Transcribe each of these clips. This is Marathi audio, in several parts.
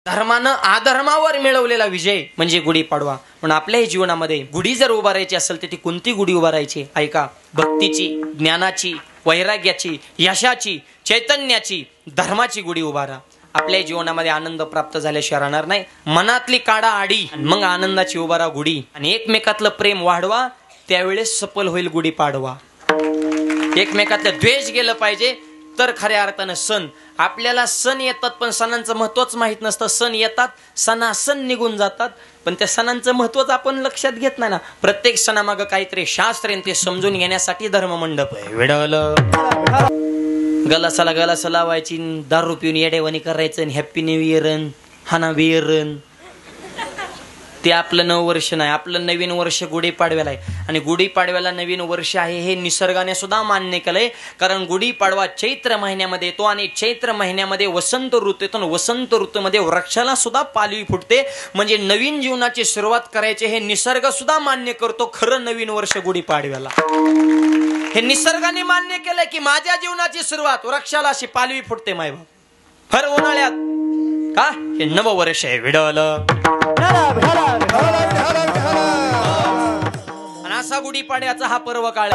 धर्मानं अधर्मावर मिळवलेला विजय म्हणजे गुढीपाडवा. म्हणून आपल्याही जीवनामध्ये गुढी जर उभारायची असेल तर ती कोणती गुढी उभारायची? ऐका, भक्तीची, ज्ञानाची, वैराग्याची, यशाची, चैतन्याची, धर्माची गुढी उभारा. आपल्या जीवनामध्ये आनंद प्राप्त झाल्याशिवाय राहणार नाही. मनातली काढा आडी, मग आनंदाची उभारा गुढी. आणि एकमेकातलं प्रेम वाढवा, त्यावेळेस सफल होईल गुढीपाडवा. एकमेकातलं द्वेष गेलं पाहिजे तर खऱ्या अर्थानं सण. आपल्याला सण येतात पण सणांचं महत्वच माहित नसतं. सण येतात, सण निघून जातात, पण त्या सणांचं महत्वच आपण लक्षात घेत नाही ना. प्रत्येक सणामागं काहीतरी शास्त्र आहे, ते समजून घेण्यासाठी धर्म मंडप आहे. वेडलं गलासाला लावायची, दारू पिऊन येडेवानी करायचं, हॅप्पी न्यू इयर, हाना वियरन. ते आपलं नवं वर्ष नाही, आपलं नवीन वर्ष गुढीपाडव्याला आहे. आणि गुढीपाडव्याला नवीन वर्ष आहे हे निसर्गाने सुद्धा मान्य केलंय. कारण गुढीपाडवा चैत्र महिन्यामध्ये येतो आणि चैत्र महिन्यामध्ये वसंत ऋतू येतो. वसंत ऋतूमध्ये वृक्षाला सुद्धा पालवी फुटते. म्हणजे नवीन जीवनाची सुरुवात करायची हे निसर्ग सुद्धा मान्य करतो. खरं नवीन वर्ष गुढीपाडव्याला हे निसर्गाने मान्य केलंय की माझ्या जीवनाची सुरुवात वृक्षाला अशी पालवी फुटते मायबाप. भर उन्हाळ्यात का हे नवं वर्ष आहे. विडवलं आणि असा गुढीपाडव्याचा हा पर्व काळ.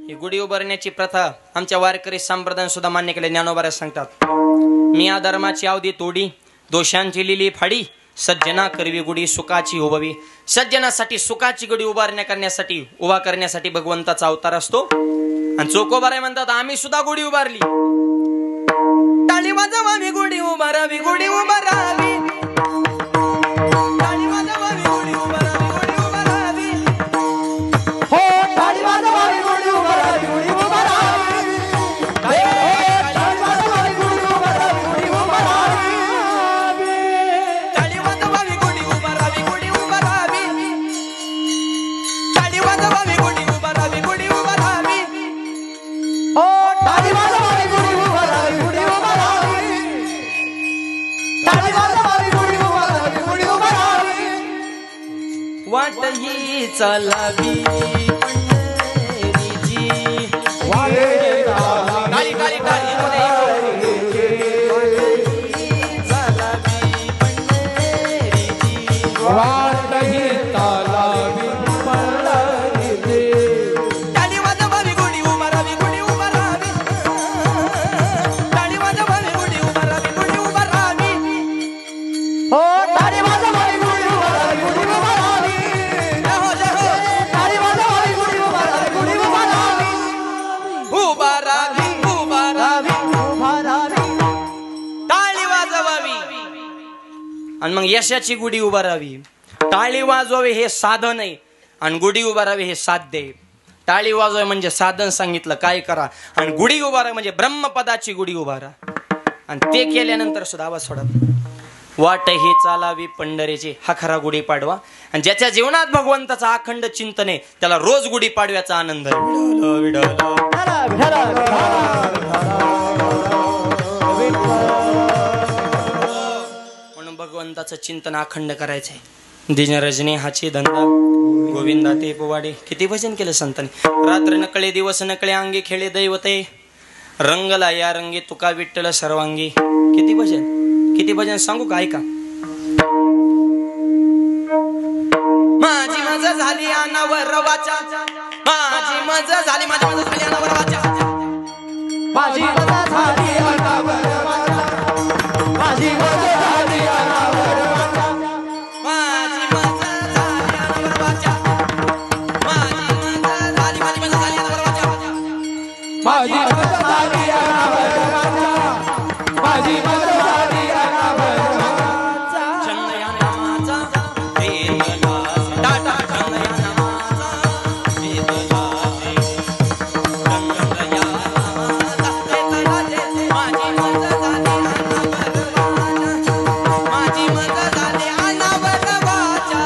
ही गुढी उभारण्याची प्रथा आमच्या वारकरी संप्रदायाने सुद्धा मान्य केले. ज्ञानोबा सांगतात, मी या धर्माची अवधी तोडी, दोषांची लिली फाडी, सज्जना करवी गुढी सुखाची उभावी. सज्जनासाठी सुखाची गुढी उभा करण्यासाठी भगवंताचा अवतार असतो. आणि चोकोबाराय म्हणतात, आम्ही सुद्धा गुढी उभारली. टाळी वाजवावी गुढी उभारावी, गुढी उभारावी. टाळी वाजवावी गुढी उभारावी, गुढी उभारावी. हो टाळी वाजवावी गुढी उभारावी, गुढी उभारावी. टाळी वाजवावी गुढी उभारावी, गुढी उभारावी. टाळी वाजवावी गुढी उभारावी, गुढी उभारावी. टाळी वाजवावी गुढी उभारावी, गुढी उभारावी. हो टाळी वाजवावी गुढी उभारावी, गुढी उभारावी. टाळी वाजवावी गुढी उभारावी, गुढी उभारावी. वाट ही चालावी पंढरीची, टाळी टाळी टाळी चालावी पंढरीची, वाट ही चालावी पंढरीची. टाळी वाजवावी गुढी उभारावी, गुढी उभारावी. टाळी वाजवावी गुढी उभारावी, गुढी उभारावी. हो टाळी वाजवावी गुढी उभारावी, गुढी उभारावी. टाळी वाजवावी गुढी उभारावी, गुढी उभारावी. उभारावी उभारावी उभारावी. टाळी वाजवावी. आणि मग यशाची गुढी उभारावी. टाळी वाजवावी हे साधन आहे आणि गुढी उभारावी हे साध्य आहे. टाळी वाजवावी म्हणजे साधन सांगितलं काय करा, आणि गुढी उभारा म्हणजे ब्रह्मपदाची गुढी उभारा. आणि ते केल्यानंतर सुद्धा आवाज सोडा. वाट ही चालावी पंढरीची, हा खरा गुढीपाडवा. आणि ज्याच्या जीवनात भगवंताचा अखंड चिंतन आहे त्याला रोज गुढीपाडव्याचा आनंद आहे. म्हणून भगवंताचं चिंतन अखंड करायचंय. दिन रजनी हाची धंदा, गोविंदा ते पोवाडे. किती भजन केलं संतांनी. रात्र नकळे दिवस नकळे, अंगी खेळे दैवते, रंगला या रंगी तुका विठ्ठल सर्वांगी. किती भजन सांगू का? ऐका. माझी मजा झाली अनावर वाचा, माझी मजा झाली, माझी मजा झाली अनावर वाचा, माझी मजा झाली अनावर वाचा, माझी मजा झाली अनावर वाचा, माझी मजा झाली अनावर वाचा, माझी मजा झाली, माझी मजा झाली अनावर वाचा, माझी मजा झाली अनावर वाचा, माझी मजा झाली अनावर वाचा. चंदया नामाचा वेदला टाटा, चंदया नामाचा वेदला चंदया नामाचा वेदला. माझी मजा झाली अनावर वाचा, माझी मजा झाली अनावर वाचा.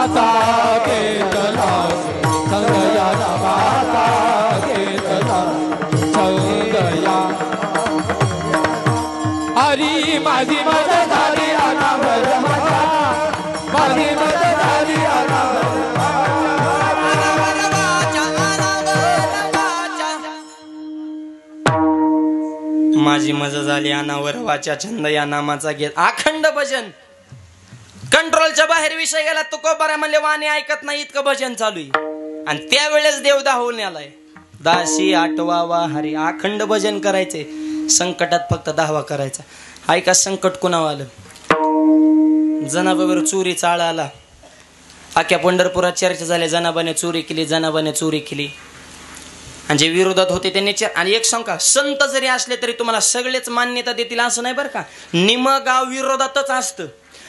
आता वेदला चंदया नामाचा वेदला चंदया. हरी माझी मजा झाली अनावर वाचा, माझी मजा झाली अनावर वाचा, अनावर वाचा, अनावर वाचा. माझी मजा झाली अनावर वाचा छंद या नामाचा घेत अखंड भजन. कंट्रोलच्या बाहेर विषय गेला. तुकोबारा म्हणले वाणी ऐकत नाही इतकं भजन चालू आहे. आणि त्यावेळेस देवदा होऊन आलाय. दाशी आठवावा हरी अखंड भजन करायचे. संकटात फक्त दावा करायचा. ऐका संकट कुणावर आलं. जनाबावर चोरी चाळ आला. अख्या पंढरपुरात चर्चा झाल्या. जनाबाने चोरी केली, जनाबाने चोरी केली. आणि जे विरोधात होते त्यांनी आणि एक शंका, संत जरी असले तरी तुम्हाला सगळेच मान्यता देतील असं नाही बरं का. निम गाव विरोधातच असतं.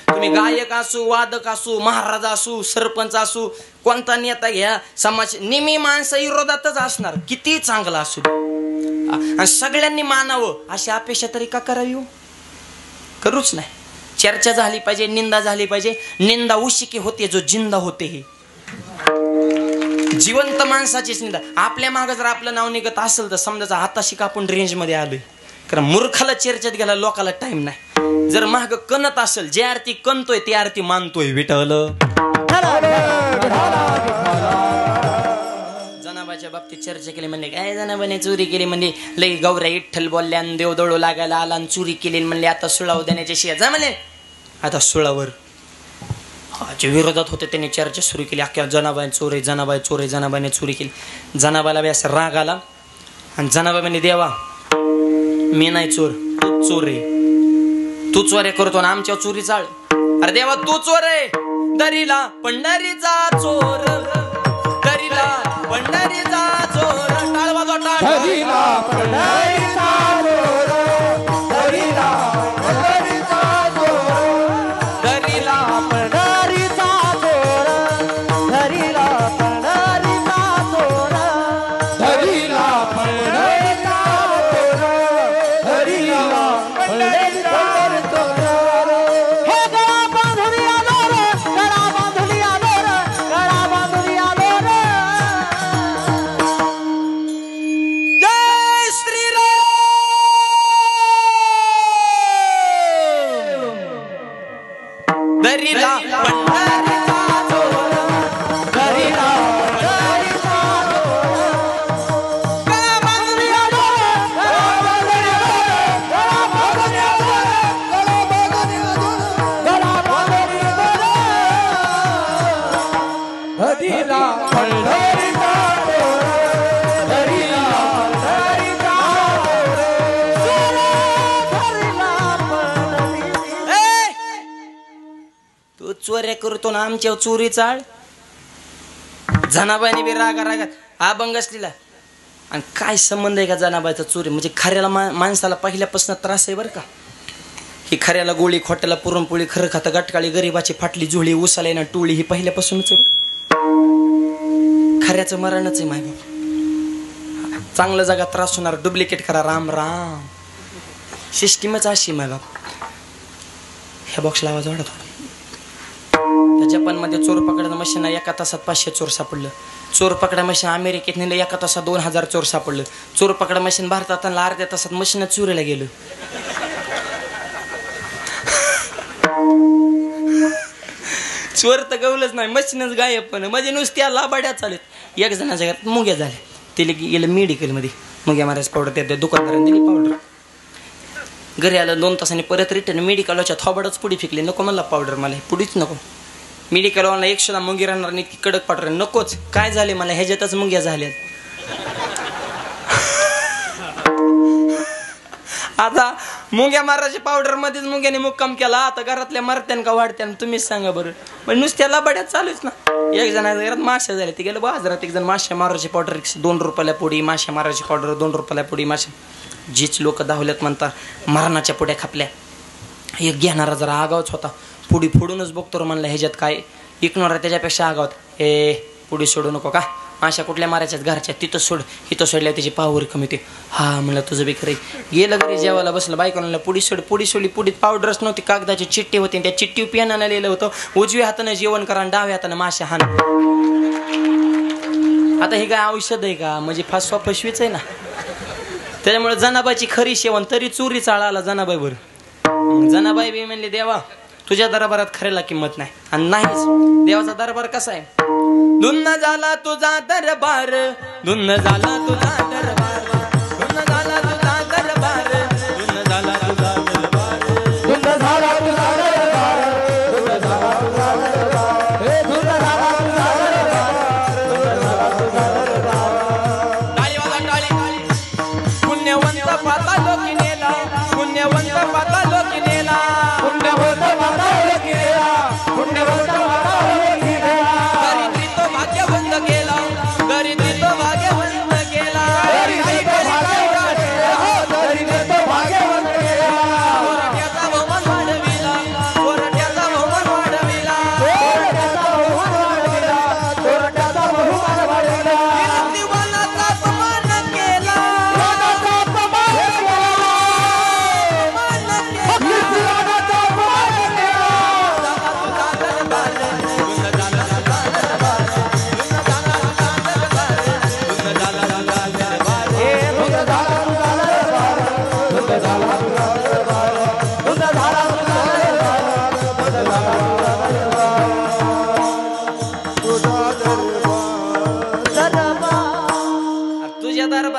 तुम्ही गायक असू, वादक असू, महाराज असू, सरपंच असू, कोणता नेता घ्या, समाज निमी माणसं विरोधातच असणार. किती चांगला असू आणि सगळ्यांनी मानावं अशी अपेक्षा तरी का करावी हो? करूच नाही. चर्चा झाली पाहिजे, निंदा झाली पाहिजे. निंदा उशिकी होते जो जिंदा होते. ही जिवंत माणसाचीच निंदा. आपल्या मागं जर आपलं नाव निघत असेल तर समजायचं हाताशी आपण रेंज मध्ये आलोय. कारण मूर्खाला चर्चेत गेला लोकाला टाइम नाही. जर माग कणत असेल, जे आरती कणतोय ती आरती मानतोय. विठ्ठल जनाबाच्या बाबतीत चर्चा केली. म्हणले काय जनाबाने चोरी केली. म्हणजे लई गौऱ्या विठ्ठल बोलल्या आणि देव दळू लागायला आला आणि चोरी केली. म्हणले आता सुळाव देण्याच्या शिया जा म्हणले. आता सुळावर जे विरोधात होते त्यांनी चर्चा सुरू केली. अख्ख्या जनाबाई चोरी, जनाबाई चोरी, जनाबाईने चोरी केली. जनाबाला बी असा राग आला आणि जनाबाई म्हणले देवा मी नाही चोर, तू चोर आहे. तू चोऱ्या करतो ना आमच्या चोरी चाळ. अरे देवा तू चोर आहे. दरीला पंढरीचा चोर, दरीला पंढरीचा चोर. टाळ वाजवा टाळ. दरीला पंढरीचा चोर, दरीला पंढरीचा चोर, दरीला पंढरीचा चोर, दरीला पंढरीचा चोर, दरीला पंढरीचा चोर, दरीला पंढरीचा चोर. हे गळा बांधून आलो रे, गळा बांधून आलो रे, गळा बांधून आलो रे. जय श्रीराम. दरीला पंढरीचा चोर, दरीला पंढरीचा चोर. गळा बांधून आलो रे, गळा बांधून आलो रे, गळा बांधून आलो रे, गळा बांधून आलो रे, गळा बांधून आलो रे. दरीला पंढरीचा चोर, दरीला पंढरीचा चोर, दरीला पंढरीचा. तू चोऱ्या करतो ना आमच्या चोरी चाळ. जनाबाईने बी रागा रागात अभंग असलेला. आणि काय संबंध आहे का जनाबाईचा चोरी. म्हणजे खऱ्याला माणसाला पहिल्यापासून त्रास आहे बरं का. ही खऱ्याला गोळी, खोट्याला पुरणपोळी, खरं खातं गटकाळी, गरीबाची फाटली जुळी, उसाला ना टोळी. ही पहिल्यापासूनच आहे. खऱ्याचं मरणच आहे मायबाप. चांगलं जागा त्रास होणार, डुप्लिकेट करा. राम राम. सिस्टीमच अशी मायबाप. ह्या बॉक्सला आवाज वाढत होता. त्या जपानमध्ये चोर पकडायचं मशीन एका तासात 500 चोर सापडलं. चोर पकडा मशीन अमेरिकेत नेलं, एका तासात 2000 चोर सापडलं. चोर पकडा मशीन भारतात आणलं, अर्ध्या तासात मशीन चोरीला गेलं. चोर तर गवलंच नाही, मशीनच गायब. पण म्हणजे नुसत्या लाबाड्या चालत. एक जणाच्या घरात मुंग्या झाल्या. ते गेलं मेडिकलमध्ये. मुंग्या मारायचं पावडर त्या दुकानदाराने दिली पावडर. घरी आलं 2 तासांनी परत रिटर्न. मेडिकलच्या थोबाडच पुडी फेकली. नको मला पावडर, मला पुडीच नको. मेडिकलवाला 100 मुंगी राहणार नाही, इतकी कडक पावडर नकोच. काय झाले मला ह्याच्यातच मुंग्या झाल्यात. आता मुंग्या मारायच्या पावडर मध्येच मुंग्याने मुक्काम केला. आता घरातल्या मरत्यान का वाढत्यान तुम्हीच सांगा बरं. पण नुसत्या बड्यात चालूच ना. एक जणाच्या घरात माश्या झाल्या. ते गेलं बाजारात. एक जण माश्या मारायची पावडर 2 रुपयाला पुडी, माश्या मारायची पावडर 2 रुपयाला पुडी. माश्या जीच लोक धावल्यात म्हणतात मरणाच्या पुड्या खापल्या. एक घेणारा जरा आगावच होता. पुडी फोडूनच बघतो म्हणलं ह्याच्यात काय. इकणारा त्याच्यापेक्षा आगावत. हे पुडी सोडू नको का. माश्या कुठल्या मारायच्यात घरच्या. तिथं सोड. इथं सोडल्या त्याची पावर कमी होते. हा म्हणलं तुझं बी खरं. गेलं घरी जेवायला बसलं. बायकोला पुडी सोड. पुडी सोडली. पुडीत पावडरच नव्हती, कागदाची चिठ्ठी होती. त्या चिठ्ठी पेनानं लिहिलं होतं उजव्या हातानं जेवण करा आणि डाव्या हातानं माश्या हाण. आता हे काय औषध आहे का. म्हणजे फासवा फसवीच आहे ना. त्याच्यामुळे जनाबाईची खरी शेवण तरी चोरी चाळाला जनाबाईवर. जनाबाई बी म्हणले देवा तुझ्या दरबारात खऱ्याला किंमत नाही. आणि नाहीच. देवाचा दरबार कसा आहे. धुन्न झाला तुझा दरबार, धुन्न झाला तुझा दरबार, धुन्न झाला तुझा दरबार,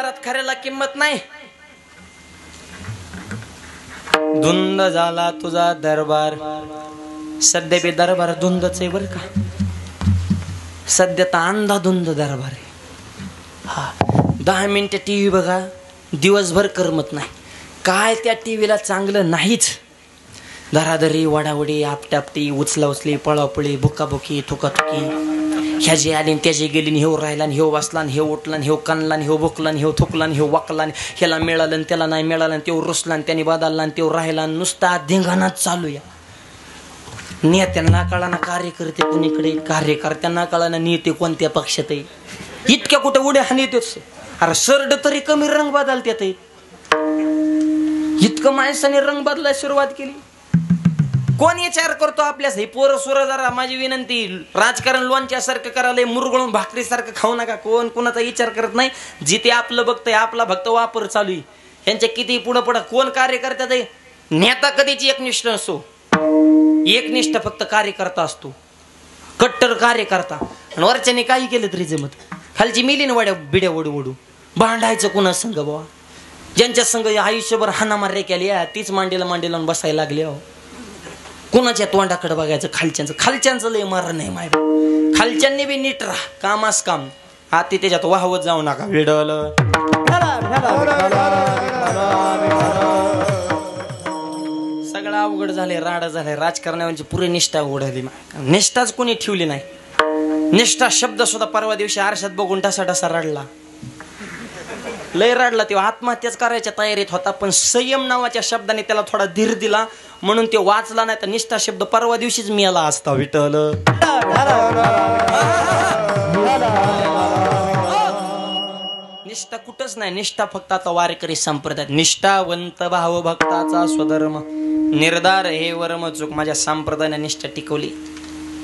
दरबारात खऱ्याला किंमत नाही. धुंद झाला तुझा दरबार. सध्या बी दरबार धुंदच आहे बर का. सध्या तर अंधाधुंद दरबार आहे. हा 10 मिनिटं टीव्ही बघा, दिवसभर करमत नाही. काय त्या टीव्हीला चांगलं नाहीच. धराधरी, वडावडी, आपटापटी, उचला उचली, पळापळी, बुकाबुकी, थुकाथुकी, ह्याची आली त्याची गेली, ह्यो राहिला, ह्यो बसला, ह्यो उठला, ह्यो कणला, ह्यो भुकला, ह्यो थुकला, ह्यो वाकला, ह्याला मिळालं त्याला नाही मिळालं, त्यो रुसला त्याने बदलला, त्यो राहिला. नुसता धिंगाणाच चालू या. नेत्यांना कळाना कार्यकर्ते कुणीकडे, कार्यकर्त्यांना कळाना नेते कोणत्या पक्षात आहे. इतक्या कुठे उड्या हानीतोच. अरे सरड तरी कमी रंग बदलतात. इतकं माणसाने रंग बदलायला सुरुवात केली. कोण विचार करतो आपल्यास? हे पोरं सुर जरा माझी विनंती, राजकारण लोणच्यासारखं करायला, मुरगळून भाकरीसारखं खाऊ नका. कोण कोणाचा विचार करत नाही. जिथे आपलं बघतंय, आपला भक्त वापर चालू आहे. यांच्या किती पुढं पुढं कोण कार्यकर्त्यात आहे. नेता कधीच एकनिष्ठ नसतो. एकनिष्ठ फक्त कार्यकर्ता असतो, कट्टर कार्यकर्ता. आणि वरच्याने काही केलं तरी जमत. खालची मिलीन वड्या बिड्या ओढू ओढू भांडायचं कुणा संघ बाबा. ज्यांच्या संघ आयुष्यभर हाणामार्या केल्या तीच मांडीला मांडीला बसायला लागले. अहो कुणाच्या तोंडाकडे बघायचं. खालच्यांचं लय मार नाही माय. खालच्यांनी बी नीट राहा, कामास काम. हाती त्याच्यात वाहवत जाऊ नका. विडवलं सगळं अवघड झाले, राडा झाले. राजकारणाची पुरी निष्ठा उडाली. निष्ठाच कोणी ठेवली नाही. निष्ठा शब्द सुद्धा परवा दिवशी आरशात बघून टसा टसा रडला. लय रडला. तेव्हा आत्महत्याच करायच्या तयारीत होता, पण संयम नावाच्या शब्दाने त्याला थोडा धीर दिला म्हणून ते वाचला. नाही तर निष्ठा शब्द परवा दिवशीच मिळाला असता. विठ्ठल निष्ठा कुठंच नाही. निष्ठा फक्त आता वारकरी संप्रदायात. निष्ठावंत भाव भक्ताचा स्वधर्म निर्धार हे वर्म चूक. माझ्या संप्रदायाने निष्ठा टिकवली.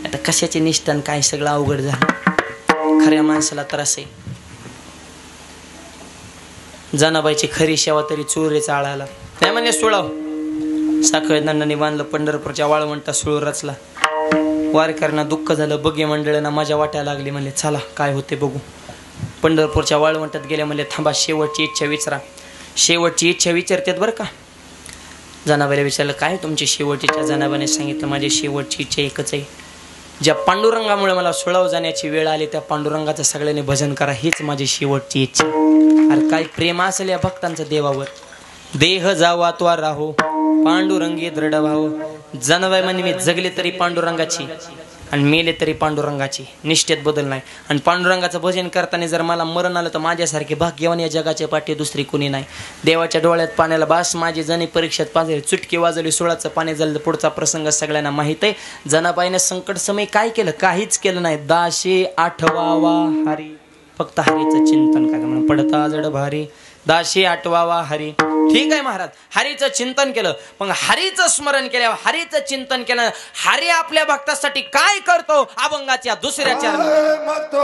आता कशाची निष्ठा काय सगळं अवघड झालं. खऱ्या माणसाला त्रास आहे. जनाबाईची खरी सेवा तरी चोरी चाळायला नाही म्हणे. सुळाव साखळ दंडाने बांधलं. पंढरपूरच्या वाळवंटा सुळ रचला. वारकऱ्यांना दुःख झालं. बगे मंडळींना माझ्या वाट्याला लागली. म्हणले चला काय होते बघू. पंढरपूरच्या वाळवंटात गेल्या. म्हणले थांबा शेवटची इच्छा विचारा. शेवटची इच्छा विचारतात बरं का. जनाबाईला विचारलं काय तुमची शेवटची इच्छा. जनाबाईने सांगितलं माझी शेवटची इच्छा एकच आहे. ज्या पांडुरंगामुळे मला सुळाव जाण्याची वेळ आली त्या पांडुरंगाचं सगळ्यांनी भजन करा. हीच माझी शेवटची इच्छा. अरे काय प्रेम असेल या भक्तांचं देवावर. देह जावा त्वा राहो पांडुरंगी दृढ भाव. जनाबाई म्हणजे मी जगले तरी पांडुरंगाची आणि मेले तरी पांडुरंगाची. निष्ठेत बदल नाही. आणि पांडुरंगाचं भजन करताना जर मला मरण आलं तर माझ्यासारखे भाग्यवान या जगाच्या पाठी दुसरी कोणी नाही. देवाच्या डोळ्यात पाण्याला बास माझी जणी परीक्षेत पाजली. चुटकी वाजवली सुळाचं पाणी झालं. पुढचा प्रसंग सगळ्यांना माहित आहे. जनाबाईने संकट समय काय केलं. काहीच केलं नाही. 1008 हरी. फक्त हरीचं चिंतन करा. म्हणून पडता जड भारी 1008 हरी. ठीक आहे महाराज. हरीचं चिंतन केलं. पण हरीचं स्मरण केल्यावर हरीचं चिंतन केलं. हरी आपल्या भक्तासाठी काय करतो अभंगाच्या दुसऱ्या चरणात.